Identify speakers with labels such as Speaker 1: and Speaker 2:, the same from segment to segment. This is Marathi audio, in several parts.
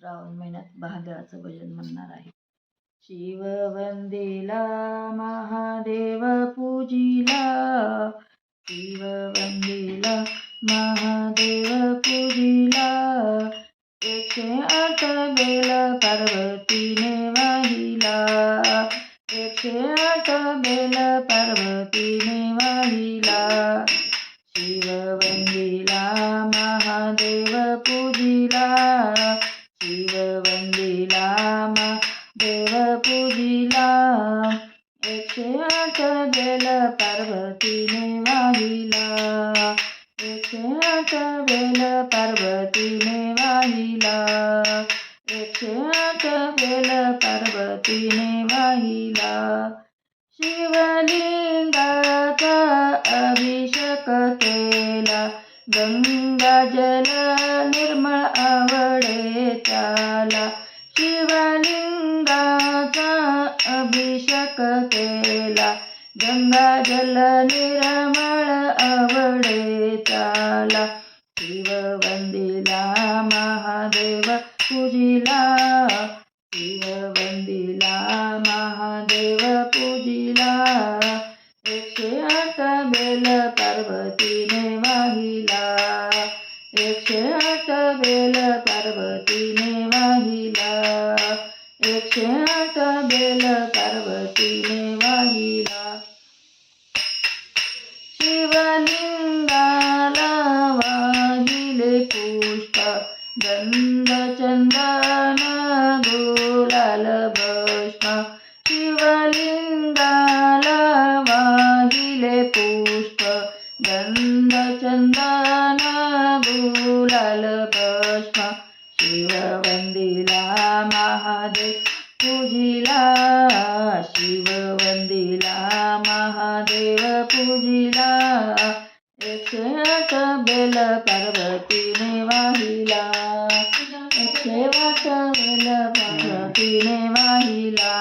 Speaker 1: श्रावण महिन्यात महादेवाचं भजन म्हणणार आहे. शिव वंदिला महादेव पूजिला, शिव वंदिला महादेव पूजिला, 108 बेल पार्वतीने वाहिला, 108 बेल पार्वतीने वाहिला. शिव वंदिला महादेव पूजिला, शिव वंदिला महादेव पूजिला, 108 बेल पार्वतीने वाहिला, 108 बेल पार्वतीने वाहिला, 108 बेल पार्वतीने वाहिला. शिवलिंगाचा अभिषेक केला, गंगाजल निर्मळ आवडे त्याला, शिवलिंगाचा अभिषेक केला, गंगाजल निर्मळ आवडे त्याला. शिव वंदिला महादेव पूजिला, शिव वंदिला महादेव पूजिला, 108 बेल पार्वतीने वाहिला, 108 बेल पार्वतीने वाहिला, 108 बेल पार्वतीने वाहिला. शिवलिंगाला वाहिले पुष्प, गंध चंदन गुलाल भस्म, शिवलिंगाला वाहिले पुष्प, गंध चंदन गुलाल भस्म. शिव वंदिला महादेव पूजिला, शिव वंदिला महादेव पूजिला, 108 बेल पार्वतीने वाहिला, 108 बेल पार्वतीने वाहिला,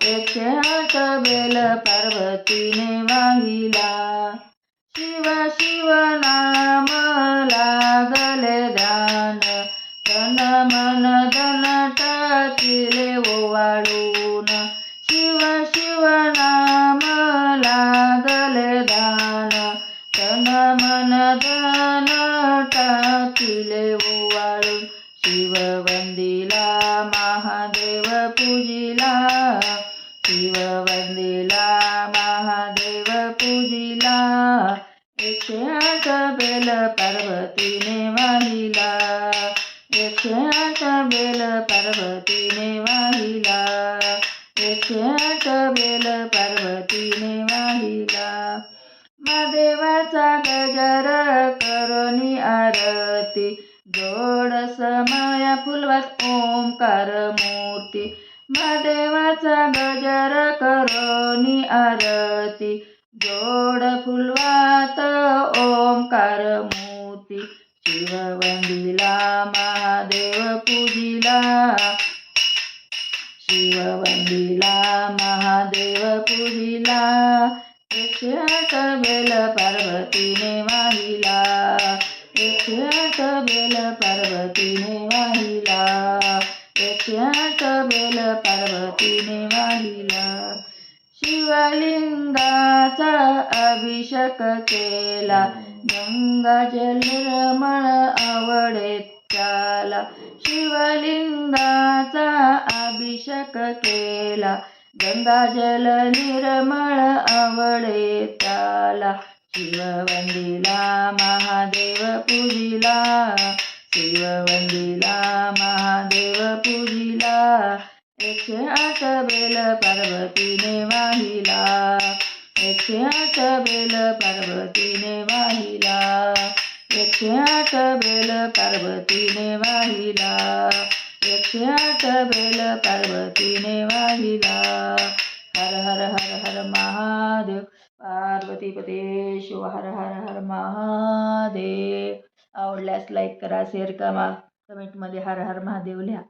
Speaker 1: 108 बेल पार्वतीने वाहिला. शिव शिव नाम लागले ध्यान, तन मन धन टाकिले ओवाळून, शिव शिव नाम लागले ध्यान, तन मन धन टाकिले ओवाळून. शिव वंदिला महादेव पूजिला, शिव वंदिला महादेव पूजिला, 108 बेल पार्वतीने वाहिला, 108 बेल पार्वतीने वाहिला, 108 बेल पार्वतीने वाहिला. महादेवाचा गजर करोनी आरती, जोड समाया फुलवात ओंकार मूर्ती, महादेवाचा गजर करोनी आरती, जोड फुलवात ओंकार मूर्ती. शिव वंदिला महादेव पूजिला, शिव वंदिला महादेव पूजिला, 108 बेल पार्वतीने वाहिला, 108 बेल पार्वतीने वाहिला, 108 बेल पार्वतीने वाहिला. शिवलिंगाचा अभिषेक केला, गंगाजल निर्मळ आवडे त्याला, शिवलिंगाचा अभिषेक केला, गंगाजल निर्मळ आवडे त्याला. शिव वंदिला महादेव पूजिला, शिव वंदिला महादेव पूजिला, 108 बेल पार्वतीने वाहिला, 108 बेल पार्वतीने वाहिला, 108 बेल पार्वतीने वाहिला, 108 बेल पार्वतीने वाहिला. हर हर हर हर महादेव, पार्वतीपते शिव हर हर हर महादेव. आवडल्यास लाईक करा, शेअर करा, कमेंटमध्ये हर हर महादेव लिहा.